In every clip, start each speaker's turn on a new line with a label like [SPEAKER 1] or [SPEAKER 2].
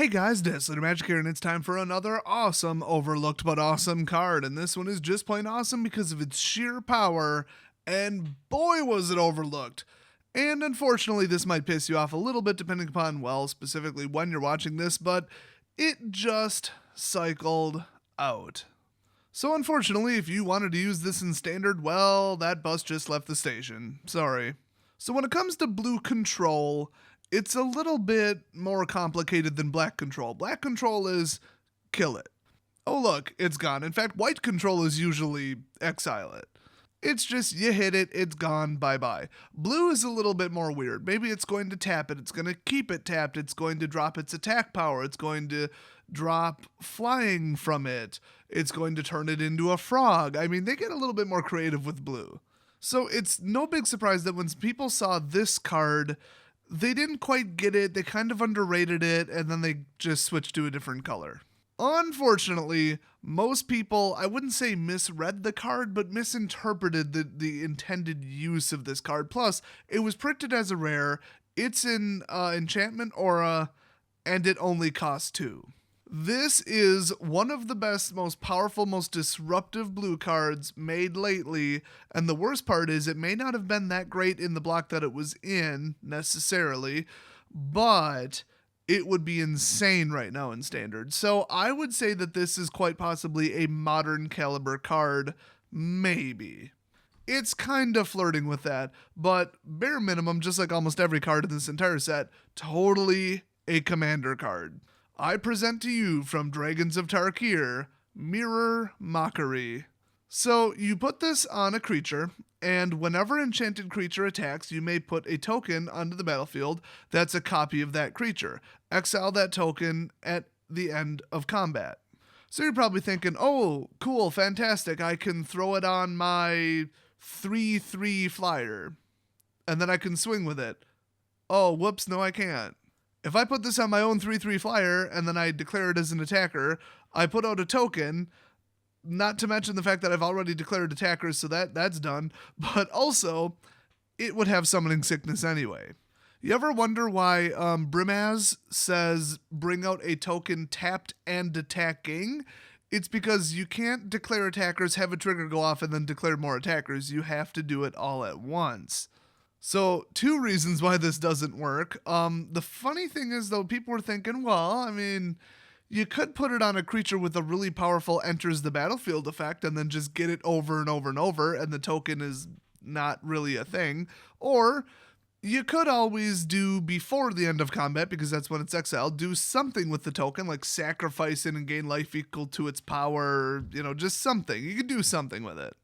[SPEAKER 1] Hey guys, Deslater Magic here, and it's time for another awesome, overlooked but awesome card. And this one is just plain awesome because of its sheer power, and boy was it overlooked. And unfortunately, this might piss you off a little bit depending upon, well, specifically when you're watching this, but it just cycled out. So unfortunately, if you wanted to use this in Standard, well, that bus just left the station. Sorry. So when it comes to blue control, it's a little bit more complicated than black control. Black control is kill it. Oh look, it's gone. In fact, white control is usually exile it. It's just you hit it, it's gone, bye-bye. Blue is a little bit more weird. Maybe it's going to tap it, it's going to keep it tapped, it's going to drop its attack power, it's going to drop flying from it, it's going to turn it into a frog. I mean, they get a little bit more creative with blue. So it's no big surprise that when people saw this card, they didn't quite get it, they kind of underrated it, and then they just switched to a different color. Unfortunately, most people, I wouldn't say misread the card, but misinterpreted the intended use of this card. Plus, it was printed as a rare, it's in enchantment aura, and it only costs 2. This is one of the best, most powerful, most disruptive blue cards made lately, and the worst part is it may not have been that great in the block that it was in, necessarily, but it would be insane right now in Standard. So I would say that this is quite possibly a modern caliber card, maybe. It's kind of flirting with that, but bare minimum, just like almost every card in this entire set, totally a commander card. I present to you from Dragons of Tarkir, Mirror Mockery. So you put this on a creature, and whenever enchanted creature attacks, you may put a token onto the battlefield that's a copy of that creature. Exile that token at the end of combat. So you're probably thinking, oh, cool, fantastic, I can throw it on my 3/3 flyer, and then I can swing with it. Oh, whoops, no I can't. If I put this on my own 3/3 flyer and then I declare it as an attacker, I put out a token, not to mention the fact that I've already declared attackers, so that's done, but also it would have summoning sickness anyway. You ever wonder why Brimaz says bring out a token tapped and attacking? It's because you can't declare attackers, have a trigger go off, and then declare more attackers. You have to do it all at once. So, 2 reasons why this doesn't work. The funny thing is, though, people were thinking, well, I mean, you could put it on a creature with a really powerful enters the battlefield effect and then just get it over and over and over, and the token is not really a thing. Or you could always do before the end of combat, because that's when it's exiled, do something with the token, like sacrifice it and gain life equal to its power, just something. You could do something with it.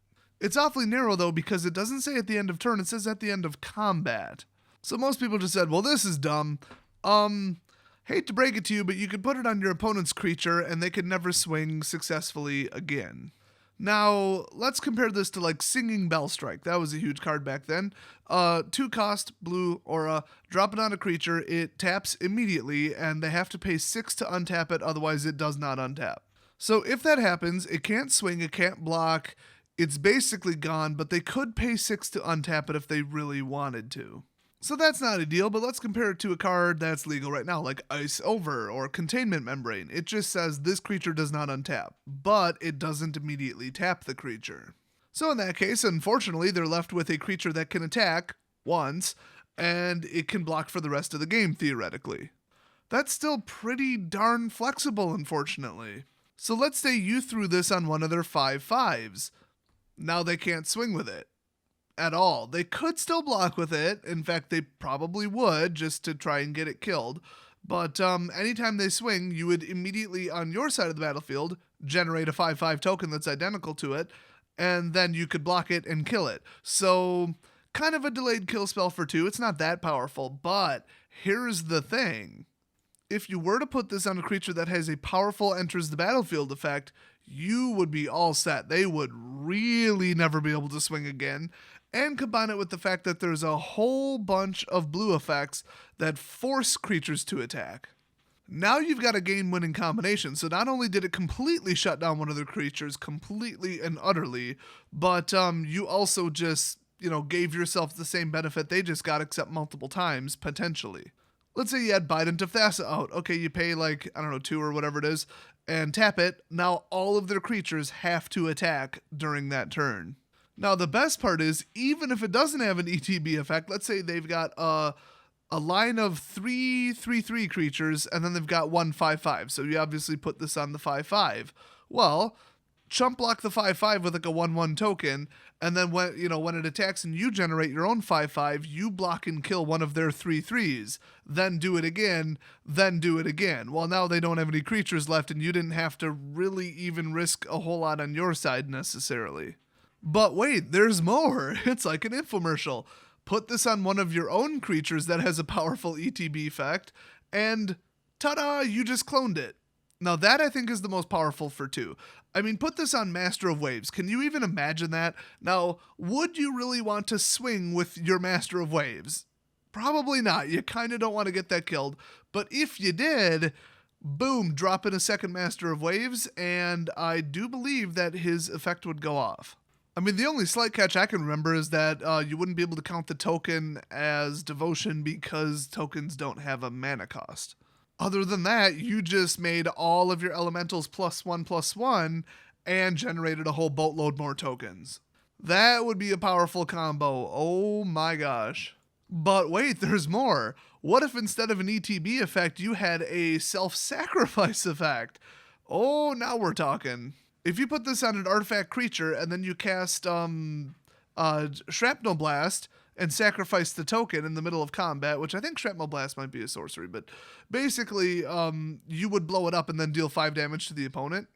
[SPEAKER 1] It's awfully narrow, though, because it doesn't say at the end of turn, it says at the end of combat. So most people just said, well, this is dumb. Hate to break it to you, but you could put it on your opponent's creature, and they could never swing successfully again. Now, let's compare this to, like, Singing Bell Strike. That was a huge card back then. 2 cost, blue aura, drop it on a creature, it taps immediately, and they have to pay 6 to untap it, otherwise it does not untap. So if that happens, it can't swing, it can't block, it's basically gone, but they could pay 6 to untap it if they really wanted to. So that's not ideal, but let's compare it to a card that's legal right now, like Ice Over or Containment Membrane. It just says this creature does not untap, but it doesn't immediately tap the creature. So in that case, unfortunately, they're left with a creature that can attack once, and it can block for the rest of the game, theoretically. That's still pretty darn flexible, unfortunately. So let's say you threw this on one of their 5/5s. Now they can't swing with it at all. They could still block with it. In fact, they probably would, just to try and get it killed. But anytime they swing, you would immediately, on your side of the battlefield, generate a 5/5 token that's identical to it, and then you could block it and kill it. So, kind of a delayed kill spell for 2. It's not that powerful, but here's the thing. If you were to put this on a creature that has a powerful enters the battlefield effect, you would be all set. They would really never be able to swing again. And combine it with the fact that there's a whole bunch of blue effects that force creatures to attack. Now you've got a game-winning combination. So not only did it completely shut down one of their creatures, completely and utterly, but you also just, gave yourself the same benefit they just got, except multiple times, potentially. Let's say you had Bident of Thassa out. Okay, you pay like, I don't know, 2 or whatever it is, and tap it. Now all of their creatures have to attack during that turn. Now the best part is, even if it doesn't have an ETB effect, let's say they've got a line of 3/3/3 creatures, and then they've got 1/5/5. So you obviously put this on the 5/5. Well, chump block the 5/5 with like a 1/1 token, and then when it attacks and you generate your own 5/5, you block and kill one of their 3/3s. Then do it again, then do it again. Well, now they don't have any creatures left, and you didn't have to really even risk a whole lot on your side necessarily. But wait, there's more. It's like an infomercial. Put this on one of your own creatures that has a powerful ETB effect, and ta-da, you just cloned it. Now that I think is the most powerful for 2. I mean, put this on Master of Waves. Can you even imagine that? Now, would you really want to swing with your Master of Waves? Probably not. You kind of don't want to get that killed. But if you did, boom, drop in a second Master of Waves, and I do believe that his effect would go off. I mean, the only slight catch I can remember is that you wouldn't be able to count the token as devotion because tokens don't have a mana cost. Other than that, you just made all of your elementals +1/+1 and generated a whole boatload more tokens. That would be a powerful combo. Oh my gosh. But wait, there's more. What if instead of an ETB effect, you had a self-sacrifice effect? Oh, now we're talking. If you put this on an artifact creature and then you cast Shrapnel Blast and sacrifice the token in the middle of combat, which I think Shrapnel Blast might be a sorcery, but basically you would blow it up and then deal 5 damage to the opponent.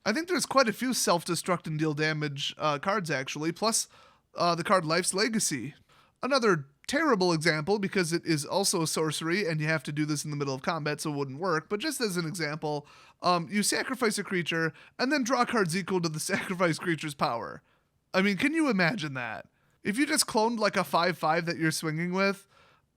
[SPEAKER 1] I think there's quite a few self-destruct and deal damage cards actually, plus the card Life's Legacy. Another terrible example because it is also a sorcery and you have to do this in the middle of combat so it wouldn't work, but just as an example, you sacrifice a creature and then draw cards equal to the sacrificed creature's power. I mean, can you imagine that? If you just cloned like a 5/5 that you're swinging with,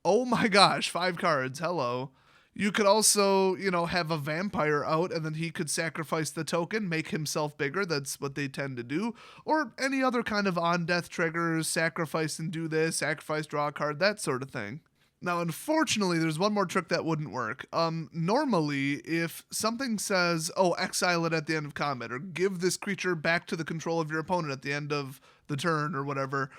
[SPEAKER 1] oh my gosh, 5 cards, hello. You could also, have a vampire out and then he could sacrifice the token, make himself bigger. That's what they tend to do. Or any other kind of on-death triggers, sacrifice and do this, sacrifice, draw a card, that sort of thing. Now, unfortunately, there's one more trick that wouldn't work. Normally, if something says, oh, exile it at the end of combat, or give this creature back to the control of your opponent at the end of the turn or whatever,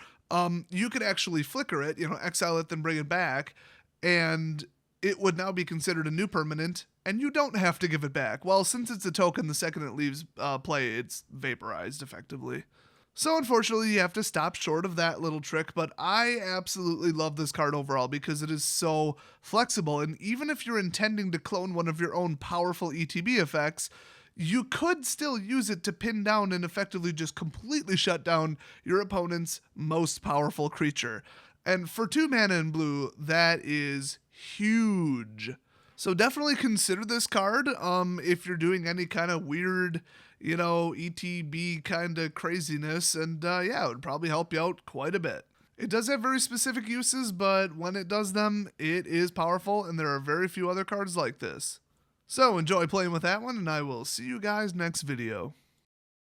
[SPEAKER 1] you could actually flicker it, exile it, then bring it back, and it would now be considered a new permanent, and you don't have to give it back. Well, since it's a token, the second it leaves play, it's vaporized effectively. So unfortunately, you have to stop short of that little trick, but I absolutely love this card overall because it is so flexible, and even if you're intending to clone one of your own powerful ETB effects, you could still use it to pin down and effectively just completely shut down your opponent's most powerful creature. And for 2 mana in blue, that is huge. So definitely consider this card if you're doing any kind of weird, ETB kind of craziness. And yeah, it would probably help you out quite a bit. It does have very specific uses, but when it does them, it is powerful, and there are very few other cards like this. So enjoy playing with that one, and I will see you guys next video.